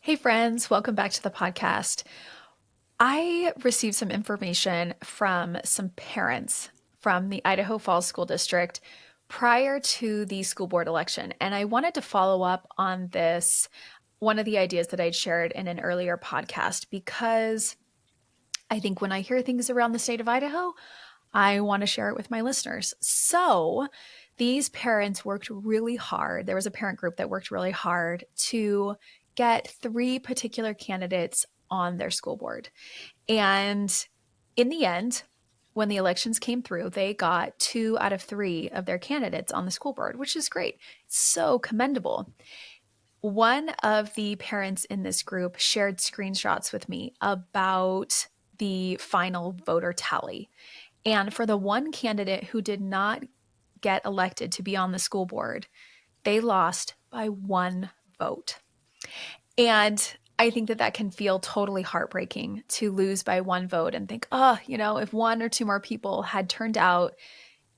Hey friends, welcome back to the podcast. I received some information from some parents from the Idaho Falls School District prior to the school board election, and I wanted to follow up on this, one of the ideas that I'd shared in an earlier podcast, because I think when I hear things around the state of Idaho, I want to share it with my listeners. So, these parents worked really hard. There was a parent group that worked really hard to get three particular candidates on their school board. And in the end, when the elections came through, they got two out of three of their candidates on the school board, which is great. It's so commendable. One of the parents in this group shared screenshots with me about the final voter tally. And for the one candidate who did not get elected to be on the school board, they lost by one vote. And I think that that can feel totally heartbreaking to lose by one vote and think, oh, if one or two more people had turned out,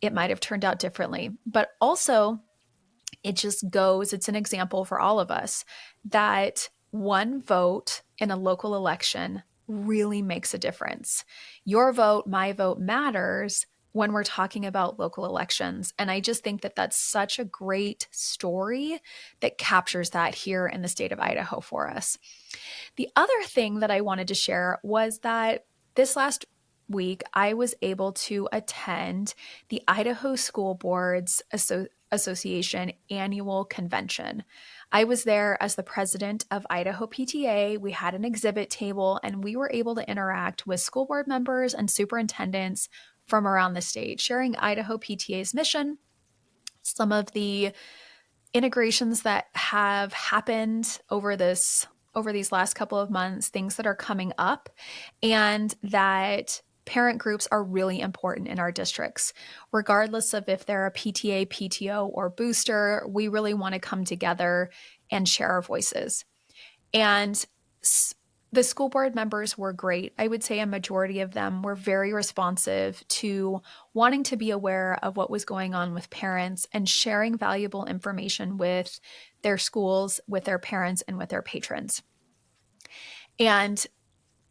it might have turned out differently. But also, it just goes, it's an example for all of us that one vote in a local election really makes a difference. Your vote, my vote matters when we're talking about local elections. And I just think that that's such a great story that captures that here in the state of Idaho for us. The other thing that I wanted to share was that this last week, I was able to attend the Idaho School Boards Association annual convention. I was there as the president of Idaho PTA. We had an exhibit table and we were able to interact with school board members and superintendents from around the state, sharing Idaho PTA's mission, some of the integrations that have happened over these last couple of months, things that are coming up, and that parent groups are really important in our districts. Regardless of if they're a PTA, PTO, or booster, we really want to come together and share our voices. And the school board members were great. I would say a majority of them were very responsive to wanting to be aware of what was going on with parents and sharing valuable information with their schools, with their parents, and with their patrons. And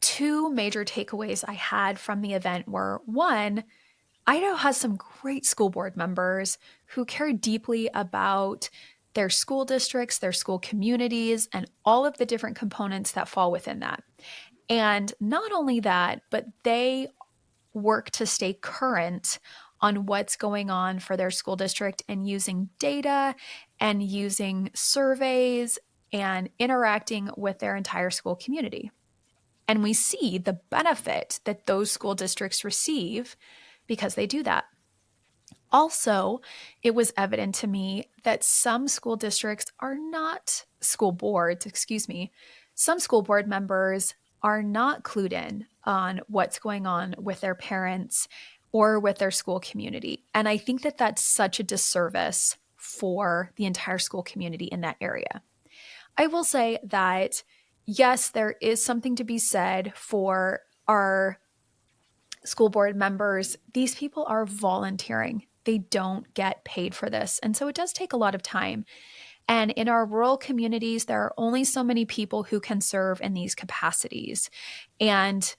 two major takeaways I had from the event were one, Idaho has some great school board members who care deeply about their school districts, their school communities, and all of the different components that fall within that. And not only that, but they work to stay current on what's going on for their school district and using data and using surveys and interacting with their entire school community. And we see the benefit that those school districts receive because they do that. Also, it was evident to me that some school districts are not school boards, excuse me, some school board members are not clued in on what's going on with their parents or with their school community. And I think that that's such a disservice for the entire school community in that area. I will say that, yes, there is something to be said for our school board members. These people are volunteering. They don't get paid for this. And so it does take a lot of time. And in our rural communities, there are only so many people who can serve in these capacities. And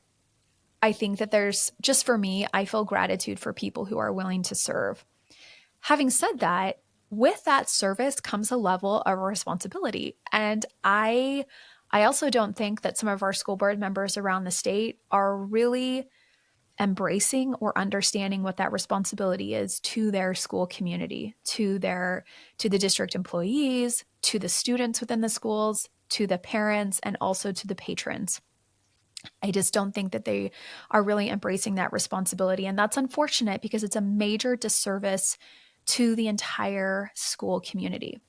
I think that there's, just for me, I feel gratitude for people who are willing to serve. Having said that, with that service comes a level of responsibility. And I also don't think that some of our school board members around the state are really embracing or understanding what that responsibility is to their school community, to the district employees, to the students within the schools, to the parents, and also to the patrons. I just don't think that they are really embracing that responsibility. And that's unfortunate because it's a major disservice to the entire school community.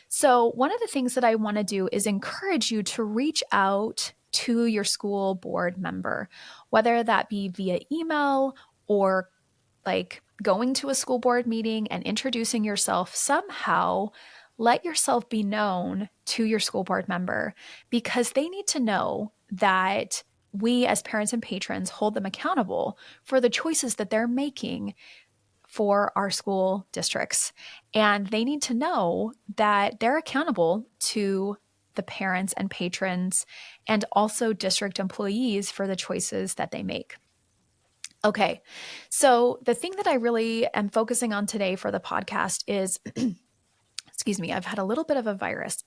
So, one of the things that I want to do is encourage you to reach out to your school board member, whether that be via email or like going to a school board meeting and introducing yourself somehow. Let yourself be known to your school board member because they need to know that we, as parents and patrons, hold them accountable for the choices that they're making for our school districts. And they need to know that they're accountable to the parents and patrons, and also district employees for the choices that they make. Okay, so the thing that I really am focusing on today for the podcast is, excuse me, I've had a little bit of a virus.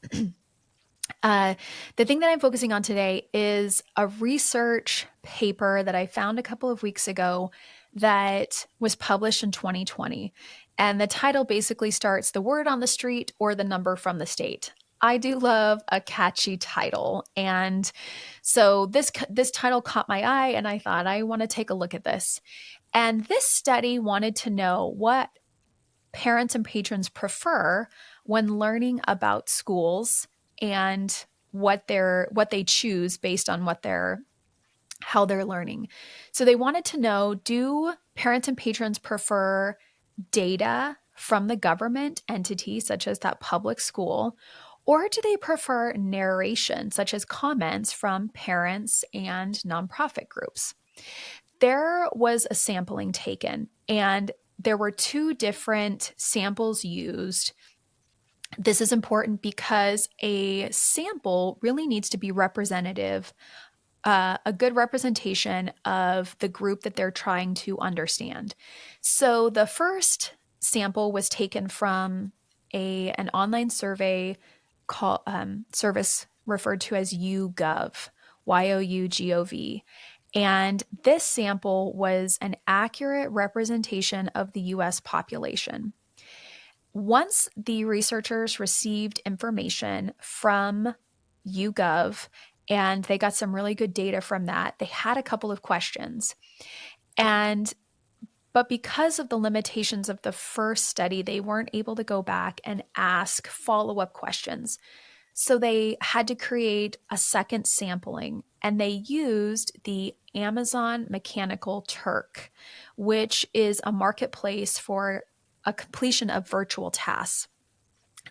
The thing that I'm focusing on today is a research paper that I found a couple of weeks ago that was published in 2020. And the title basically starts "The Word on the Street or the Number from the State." I do love a catchy title. And so this title caught my eye, and I thought I want to take a look at this. And this study wanted to know what parents and patrons prefer when learning about schools and what they choose based on how they're learning. So they wanted to know, do parents and patrons prefer data from the government entity, such as that public school, or do they prefer narration, such as comments from parents and nonprofit groups? There was a sampling taken, and there were two different samples used. This is important because a sample really needs to be representative, a good representation of the group that they're trying to understand. So the first sample was taken from an online survey service referred to as YouGov, YOUGOV. And this sample was an accurate representation of the US population. Once the researchers received information from YouGov and they got some really good data from that, they had a couple of questions. But because of the limitations of the first study, they weren't able to go back and ask follow-up questions. So they had to create a second sampling, and they used the Amazon Mechanical Turk, which is a marketplace for a completion of virtual tasks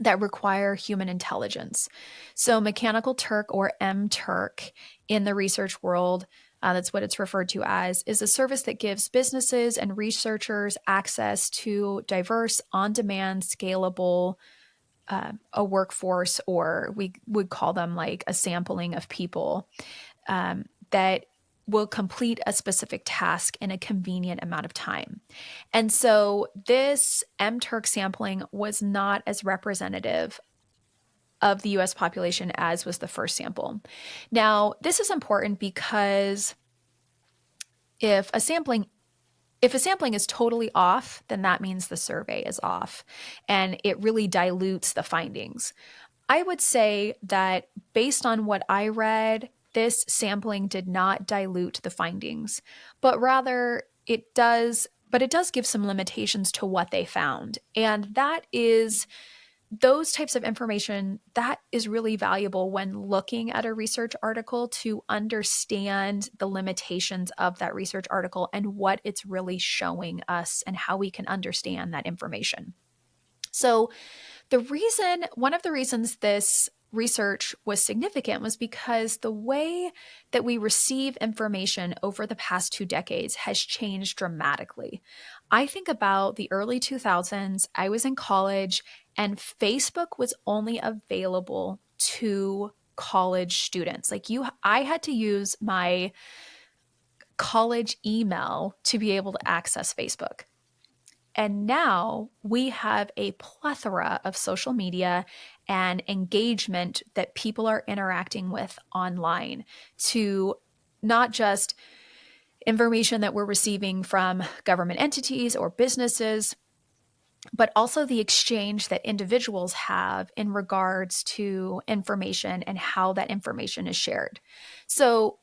that require human intelligence. So Mechanical Turk, or MTurk in the research world, that's what it's referred to as, is a service that gives businesses and researchers access to diverse, on-demand, scalable a workforce, or we would call them like a sampling of people that will complete a specific task in a convenient amount of time. And so this MTurk sampling was not as representative of the US population as was the first sample. Now, this is important because if a sampling is totally off, then that means the survey is off and it really dilutes the findings. I would say that based on what I read, this sampling did not dilute the findings, but rather it does give some limitations to what they found. And that is those types of information that is really valuable when looking at a research article, to understand the limitations of that research article and what it's really showing us and how we can understand that information. So one of the reasons this research was significant was because the way that we receive information over the past 2 decades has changed dramatically. I think about the early 2000s, I was in college, and Facebook was only available to college students. I had to use my college email to be able to access Facebook. And now we have a plethora of social media and engagement that people are interacting with online, to not just information that we're receiving from government entities or businesses, but also the exchange that individuals have in regards to information and how that information is shared. So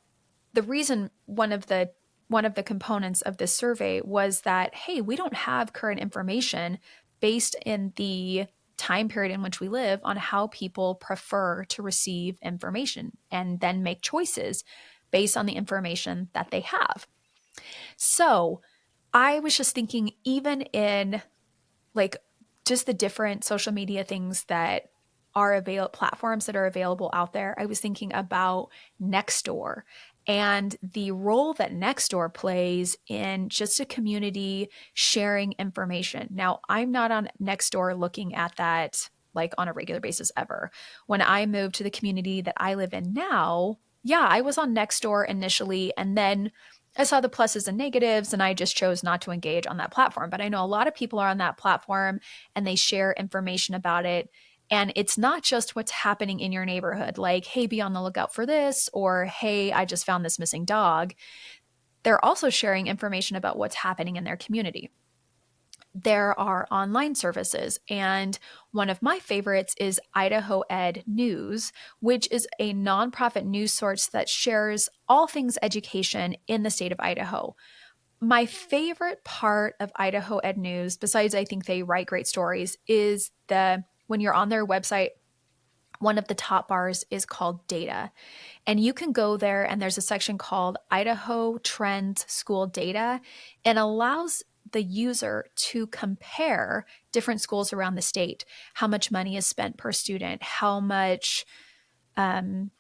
the reason one of the components of this survey was that, hey, we don't have current information based in the time period in which we live on how people prefer to receive information and then make choices based on the information that they have. So I was just thinking, even in like just the different social media things that are available, platforms that are available out there, I was thinking about Nextdoor and the role that Nextdoor plays in just a community sharing information. Now, I'm not on Nextdoor looking at that like on a regular basis ever. When I moved to the community that I live in now, yeah, I was on Nextdoor initially, and then I saw the pluses and negatives, and I just chose not to engage on that platform. But I know a lot of people are on that platform and they share information about it. And it's not just what's happening in your neighborhood, like, hey, be on the lookout for this, or hey, I just found this missing dog. They're also sharing information about what's happening in their community. There are online services, and one of my favorites is Idaho Ed News, which is a nonprofit news source that shares all things education in the state of Idaho. My favorite part of Idaho Ed News, besides I think they write great stories, is when you're on their website, one of the top bars is called data. And you can go there, and there's a section called Idaho Trends School Data, and allows the user to compare different schools around the state, how much money is spent per student, how much um,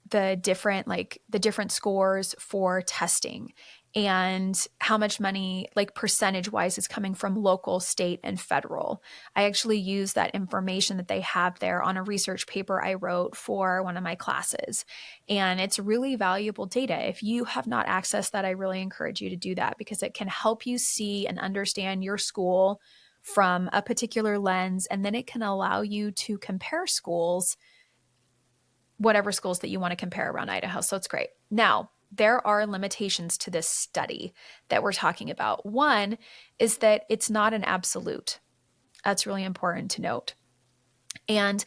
the different scores for testing, and how much money, like percentage wise, is coming from local, state, and federal. I actually use that information that they have there on a research paper I wrote for one of my classes. And it's really valuable data. If you have not accessed that, I really encourage you to do that, because it can help you see and understand your school from a particular lens. And then it can allow you to compare schools, whatever schools that you want to compare around Idaho. So it's great. Now, there are limitations to this study that we're talking about. One is that it's not an absolute. That's really important to note. And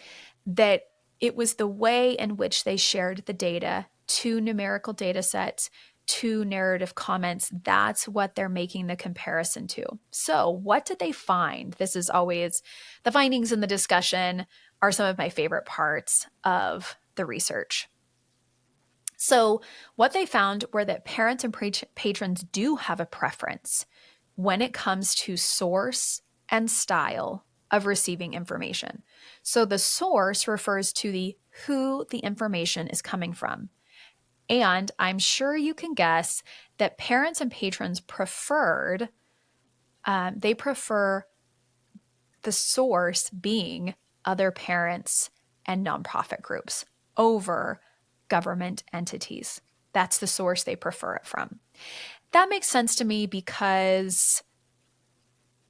that it was the way in which they shared the data, two numerical data sets, two narrative comments. That's what they're making the comparison to. So, what did they find? This is always the findings in the discussion are some of my favorite parts of the research. So, what they found were that parents and patrons do have a preference when it comes to source and style of receiving information. So, the source refers to the who the information is coming from. And I'm sure you can guess that parents and patrons they prefer the source being other parents and nonprofit groups over government entities. That's the source they prefer it from. That makes sense to me because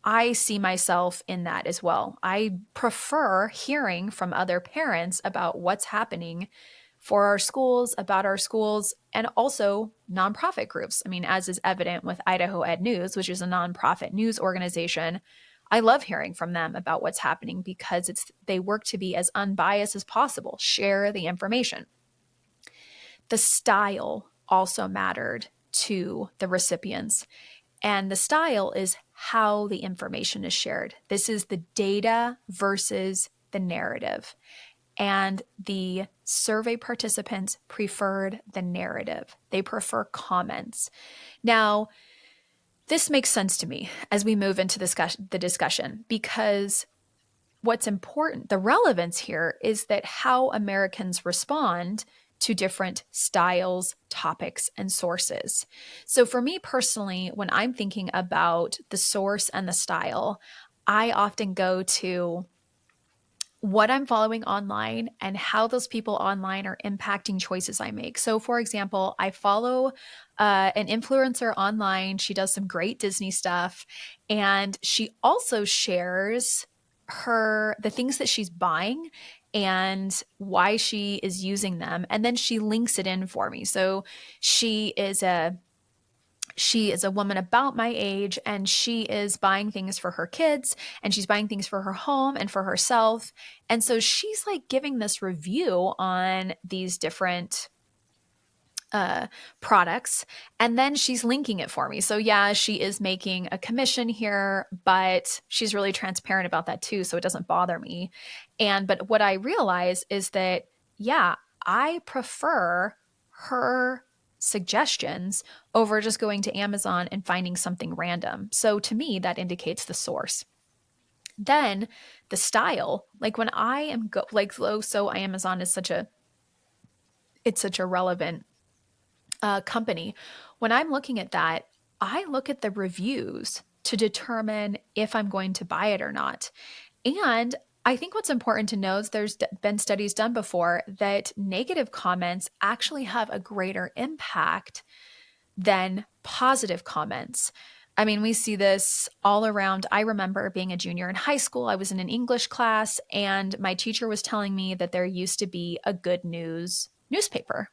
I see myself in that as well. I prefer hearing from other parents about what's happening for our schools, about our schools, and also nonprofit groups. I mean, as is evident with Idaho Ed News, which is a nonprofit news organization, I love hearing from them about what's happening because they work to be as unbiased as possible, share the information. The style also mattered to the recipients. And the style is how the information is shared. This is the data versus the narrative. And the survey participants preferred the narrative. They prefer comments. Now, this makes sense to me as we move into the discussion, because what's important, the relevance here is that how Americans respond to different styles, topics, and sources. So for me personally, when I'm thinking about the source and the style, I often go to what I'm following online and how those people online are impacting choices I make. So, for example, I follow an influencer online. She does some great Disney stuff, and she also shares the things that she's buying and why she is using them, and then she links it in for me. So she is a woman about my age, and she is buying things for her kids, and she's buying things for her home and for herself. And so she's like giving this review on these different products, and then she's linking it for me. So yeah, she is making a commission here, but she's really transparent about that too, so it doesn't bother me. But what I realize is that, yeah, I prefer her suggestions over just going to Amazon and finding something random. So to me, that indicates the source. Then the style, like when I am so Amazon is such a relevant company. When I'm looking at that, I look at the reviews to determine if I'm going to buy it or not. And I think what's important to know is been studies done before that negative comments actually have a greater impact than positive comments. I mean, we see this all around. I remember being a junior in high school. I was in an English class, and my teacher was telling me that there used to be a good news newspaper,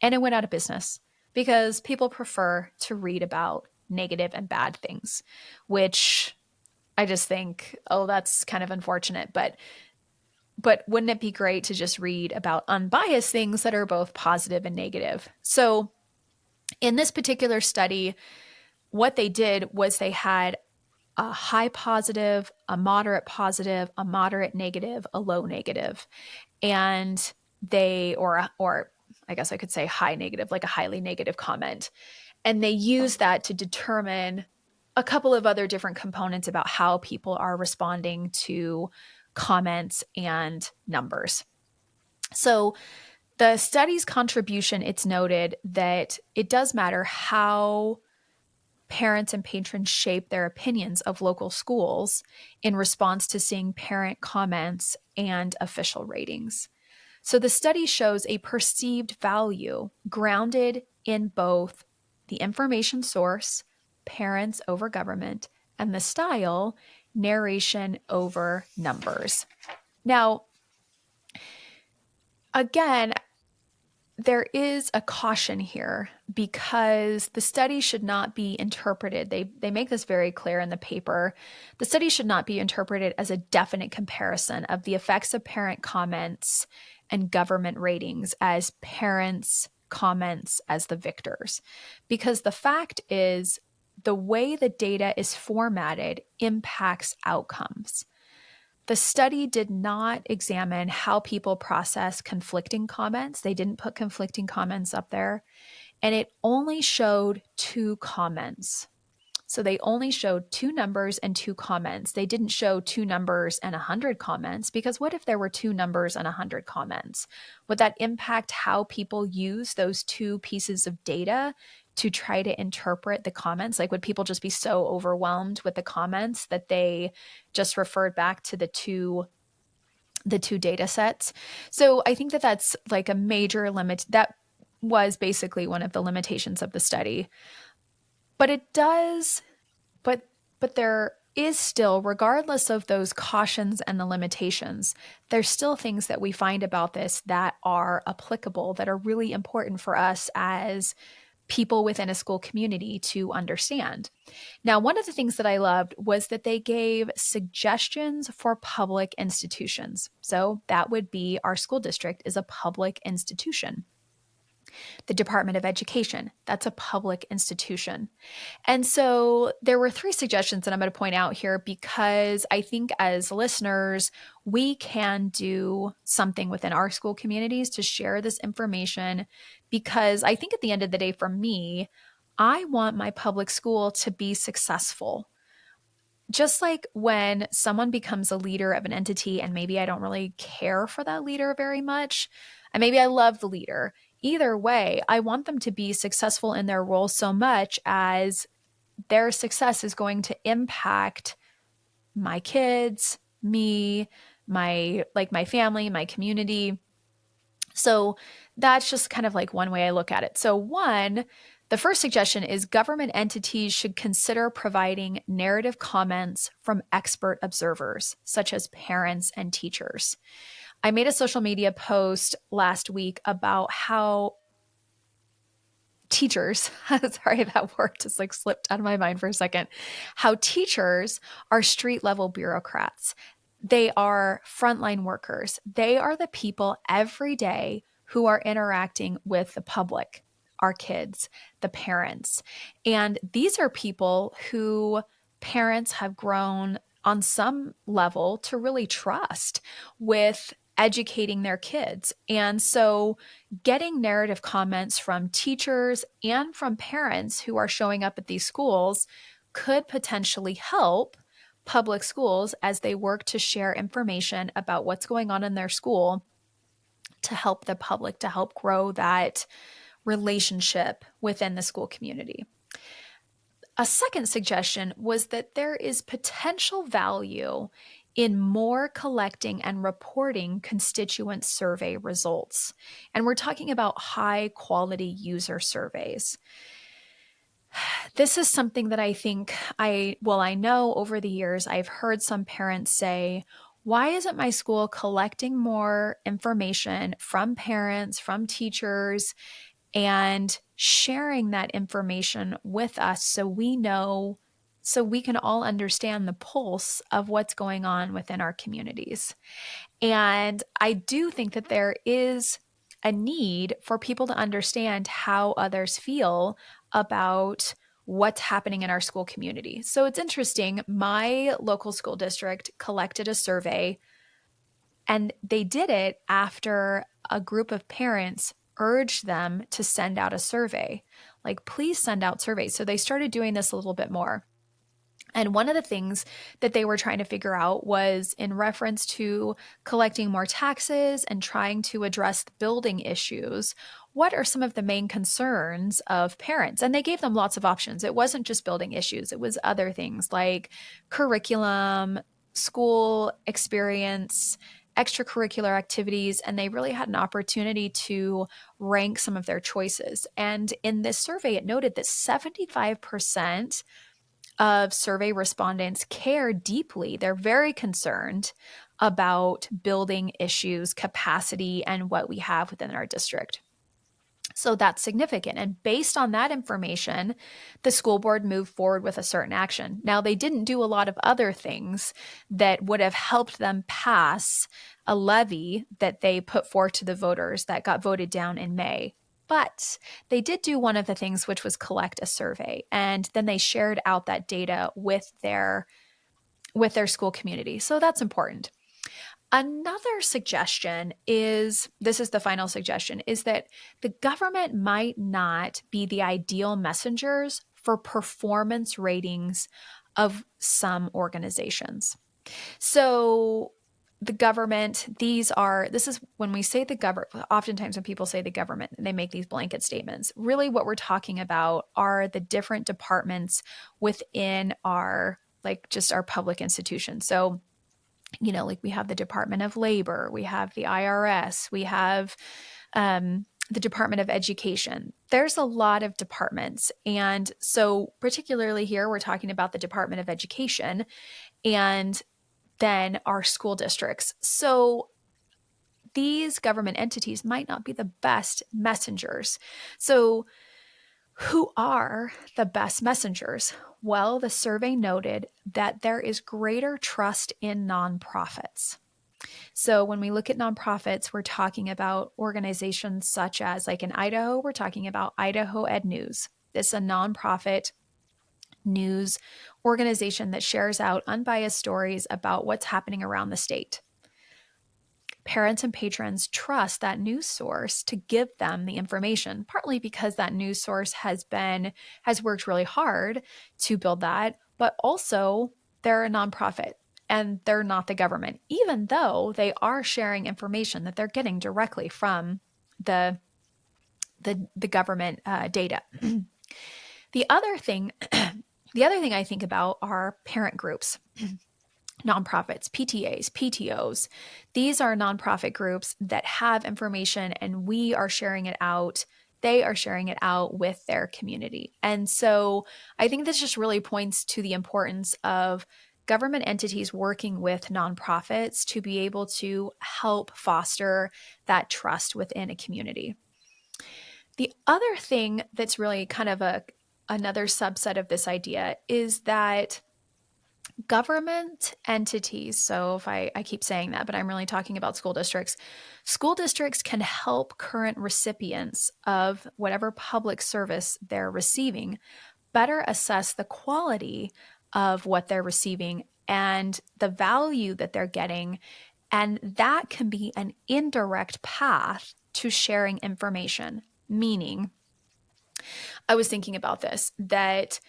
and it went out of business because people prefer to read about negative and bad things, which I just think, oh, that's kind of unfortunate. But wouldn't it be great to just read about unbiased things that are both positive and negative? So in this particular study, what they did was they had a high positive, a moderate negative, a low negative. And or I guess I could say high negative, like a highly negative comment. And they use that to determine a couple of other different components about how people are responding to comments and numbers. So the study's contribution, it's noted that it does matter how parents and patrons shape their opinions of local schools in response to seeing parent comments and official ratings. So the study shows a perceived value grounded in both the information source, parents over government, and the style, narration over numbers. Now, again, there is a caution here because the study should not be interpreted. They make this very clear in the paper. The study should not be interpreted as a definite comparison of the effects of parent comments and government ratings as parents' comments as the victors. Because the fact is, the way the data is formatted impacts outcomes. The study did not examine how people process conflicting comments. They didn't put conflicting comments up there. And it only showed two comments. So they only showed two numbers and two comments. They didn't show two numbers and 100 comments, because what if there were two numbers and 100 comments? Would that impact how people use those two pieces of data to try to interpret the comments? Like, would people just be so overwhelmed with the comments that they just referred back to the two data sets? So I think that that's like a major limit. That was basically one of the limitations of the study. But it does, but there is still, regardless of those cautions and the limitations, there's still things that we find about this that are applicable, that are really important for us as people within a school community to understand. Now, one of the things that I loved was that they gave suggestions for public institutions. So that would be, our school district is a public institution. The Department of Education, that's a public institution. And so there were three suggestions that I'm going to point out here, because I think as listeners, we can do something within our school communities to share this information, because I think at the end of the day, for me, I want my public school to be successful. Just like when someone becomes a leader of an entity and maybe I don't really care for that leader very much, and maybe I love the leader. Either way, I want them to be successful in their role so much as their success is going to impact my kids, me, my family, my community. So that's just kind of like one way I look at it. So the first suggestion is government entities should consider providing narrative comments from expert observers, such as parents and teachers. I made a social media post last week about how teachers, sorry, that word just like slipped out of my mind for a second, how teachers are street level bureaucrats. They are frontline workers. They are the people every day who are interacting with the public, our kids, the parents. And these are people who parents have grown on some level to really trust with educating their kids. And so getting narrative comments from teachers and from parents who are showing up at these schools could potentially help public schools as they work to share information about what's going on in their school, to help the public, to help grow that relationship within the school community. A second suggestion was that there is potential value in more collecting and reporting constituent survey results. And we're talking about high quality user surveys. This is something that I think I know over the years, I've heard some parents say, why isn't my school collecting more information from parents, from teachers, and sharing that information with us so we know, so we can all understand the pulse of what's going on within our communities? And I do think that there is a need for people to understand how others feel about what's happening in our school community. So it's interesting. My local school district collected a survey, and they did it after a group of parents urged them to send out a survey. Like, please send out surveys. So they started doing this a little bit more. And one of the things that they were trying to figure out was in reference to collecting more taxes and trying to address the building issues. What are some of the main concerns of parents? And they gave them lots of options. It wasn't just building issues, it was other things like curriculum, school experience, extracurricular activities. And they really had an opportunity to rank some of their choices. And in this survey, it noted that 75% of survey respondents care deeply. They're very concerned about building issues, capacity, and what we have within our district. So that's significant. And based on that information, the school board moved forward with a certain action. Now, they didn't do a lot of other things that would have helped them pass a levy that they put forth to the voters that got voted down in May. But they did do one of the things, which was collect a survey. And then they shared out that data with their school community. So that's important. Another suggestion is, this is the final suggestion, is that the government might not be the ideal messengers for performance ratings of some organizations. So the government, this is when we say the government, oftentimes when people say the government, they make these blanket statements. Really what we're talking about are the different departments within our, like just our public institutions. So like we have the Department of Labor, we have the IRS, we have the Department of Education. There's a lot of departments. And so particularly here, we're talking about the Department of Education and then our school districts. So these government entities might not be the best messengers. So who are the best messengers? Well, the survey noted that there is greater trust in nonprofits. So when we look at nonprofits, we're talking about organizations such as, like in Idaho, we're talking about Idaho Ed News. This is a nonprofit news organization that shares out unbiased stories about what's happening around the state. Parents and patrons trust that news source to give them the information, partly because that news source has worked really hard to build that, but also they're a nonprofit and they're not the government, even though they are sharing information that they're getting directly from the government data. The other thing I think about are parent groups. Nonprofits, PTAs, PTOs. These are nonprofit groups that have information and we are sharing it out. They are sharing it out with their community. And so I think this just really points to the importance of government entities working with nonprofits to be able to help foster that trust within a community. The other thing that's really kind of another subset of this idea is that government entities, so if I keep saying that, but I'm really talking about school districts can help current recipients of whatever public service they're receiving better assess the quality of what they're receiving and the value that they're getting. And that can be an indirect path to sharing information. Meaning, I was thinking about this, that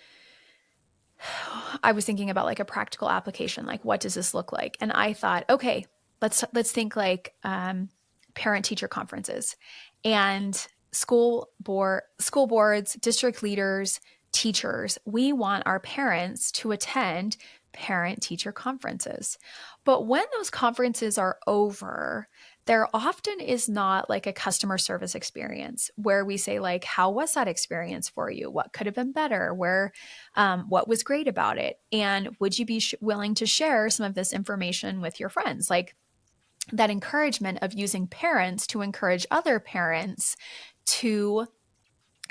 I was thinking about like a practical application, like what does this look like? And I thought, okay, let's think like parent teacher conferences and school boards, district leaders, teachers. We want our parents to attend parent-teacher conferences. But when those conferences are over, there often is not like a customer service experience where we say like, how was that experience for you? What could have been better? What was great about it? And would you be willing to share some of this information with your friends? Like that encouragement of using parents to encourage other parents to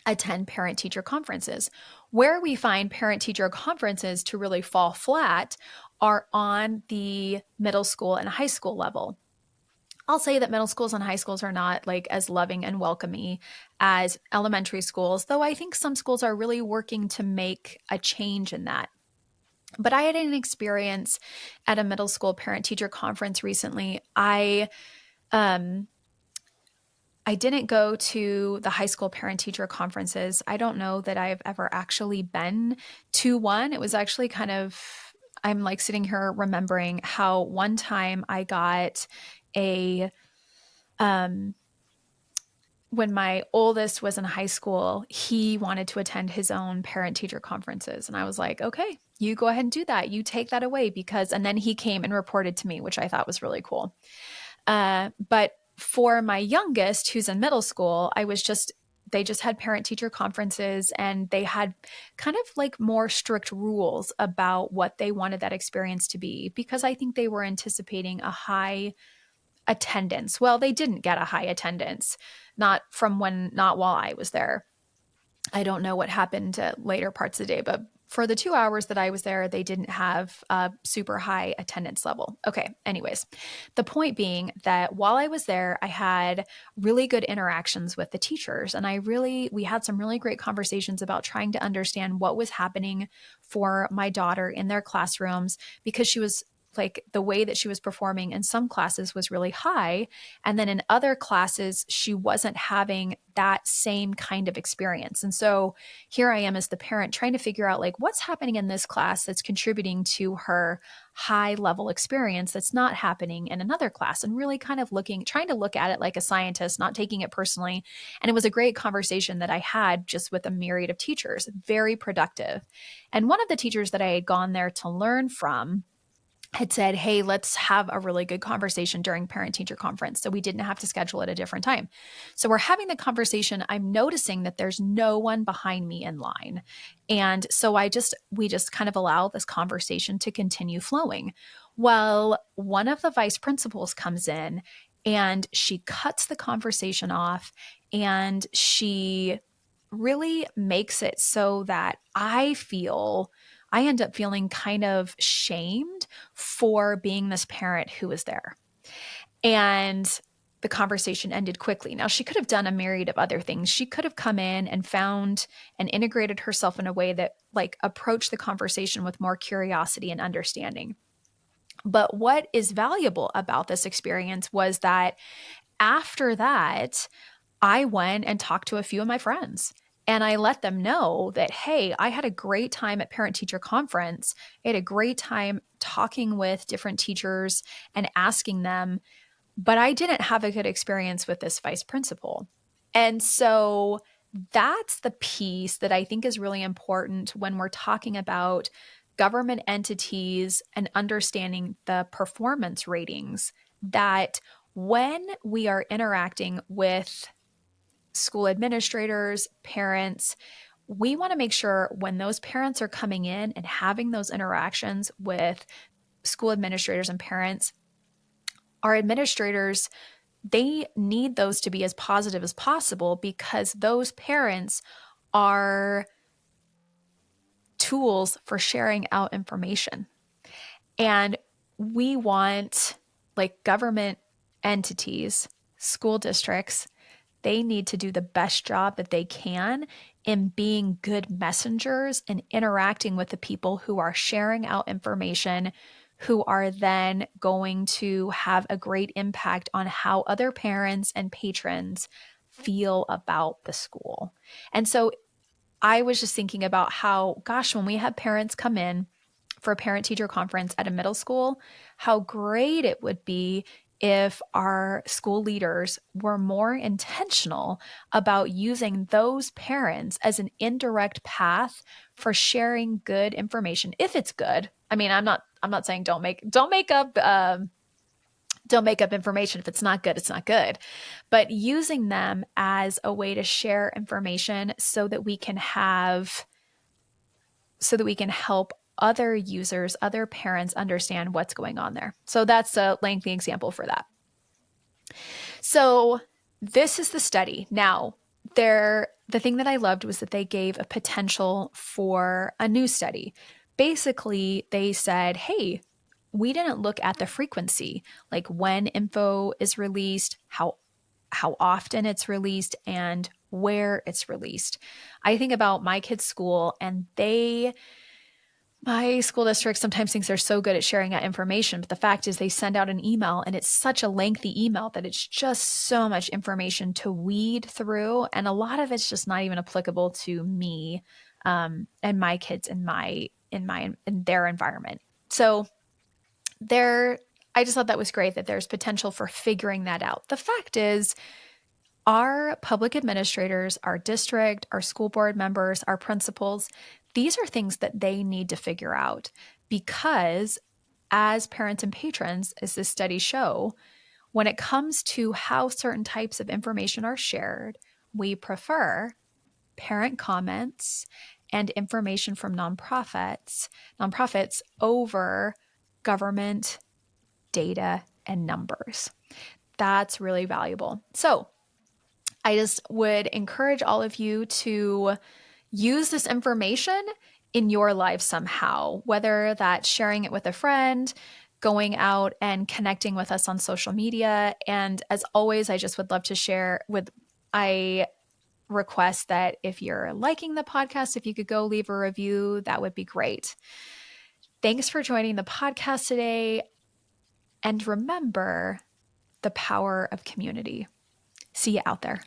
attend parent teacher conferences. Where we find parent teacher conferences to really fall flat are on the middle school and high school level. I'll say that middle schools and high schools are not like as loving and welcoming as elementary schools, though I think some schools are really working to make a change in that. But I had an experience at a middle school parent teacher conference recently. I didn't go to the high school parent teacher conferences. I don't know that I've ever actually been to one. It was actually I'm like sitting here remembering how one time I got um, when my oldest was in high school, he wanted to attend his own parent teacher conferences. And I was like, okay, you go ahead and do that. You take that away and then he came and reported to me, which I thought was really cool. But for my youngest, who's in middle school, they just had parent teacher conferences and they had kind of like more strict rules about what they wanted that experience to be, because I think they were anticipating a high attendance. Well, they didn't get a high attendance, not while I was there. I don't know what happened at later parts of the day, but for the 2 hours that I was there, they didn't have a super high attendance level. Okay, anyways, the point being that while I was there, I had really good interactions with the teachers, and we had some really great conversations about trying to understand what was happening for my daughter in their classrooms, because she was like the way that she was performing in some classes was really high. And then in other classes, she wasn't having that same kind of experience. And so here I am as the parent trying to figure out like what's happening in this class that's contributing to her high level experience that's not happening in another class, and really kind of trying to look at it like a scientist, not taking it personally. And it was a great conversation that I had just with a myriad of teachers, very productive. And one of the teachers that I had gone there to learn from had said, hey, let's have a really good conversation during parent teacher conference. So we didn't have to schedule it a different time. So we're having the conversation. I'm noticing that there's no one behind me in line. And so we just kind of allow this conversation to continue flowing. Well, one of the vice principals comes in and she cuts the conversation off, and she really makes it so that I end up feeling kind of shamed for being this parent who was there. And the conversation ended quickly. Now, she could have done a myriad of other things. She could have come in and found and integrated herself in a way that like approached the conversation with more curiosity and understanding. But what is valuable about this experience was that after that, I went and talked to a few of my friends. And I let them know that, hey, I had a great time at parent teacher conference. I had a great time talking with different teachers and asking them, but I didn't have a good experience with this vice principal. And so that's the piece that I think is really important when we're talking about government entities and understanding the performance ratings, that when we are interacting with school administrators, parents, we want to make sure when those parents are coming in and having those interactions with school administrators and parents, our administrators, they need those to be as positive as possible, because those parents are tools for sharing out information. And we want, like, government entities, school districts, they need to do the best job that they can in being good messengers and interacting with the people who are sharing out information, who are then going to have a great impact on how other parents and patrons feel about the school. And so I was just thinking about how, gosh, when we have parents come in for a parent teacher conference at a middle school, how great it would be if our school leaders were more intentional about using those parents as an indirect path for sharing good information, if it's good. I mean, I'm not saying don't make up information. If it's not good, it's not good. But using them as a way to share information so that we can help other users, other parents understand what's going on there. So that's a lengthy example for that. So this is the study. Now, the thing that I loved was that they gave a potential for a new study. Basically, they said, hey, we didn't look at the frequency, like when info is released, how often it's released, and where it's released. I think about my kids' school, and my school district sometimes thinks they're so good at sharing that information, but the fact is they send out an email and it's such a lengthy email that it's just so much information to weed through. And a lot of it's just not even applicable to me and my kids in their environment. So I just thought that was great that there's potential for figuring that out. The fact is, our public administrators, our district, our school board members, our principals, these are things that they need to figure out because as parents and patrons, as this studies show, when it comes to how certain types of information are shared, we prefer parent comments and information from nonprofits over government data and numbers. That's really valuable. So I just would encourage all of you to use this information in your life somehow, whether that's sharing it with a friend, going out and connecting with us on social media. And as always, I just would love to I request that if you're liking the podcast, if you could go leave a review, that would be great. Thanks for joining the podcast today. And remember the power of community. See you out there.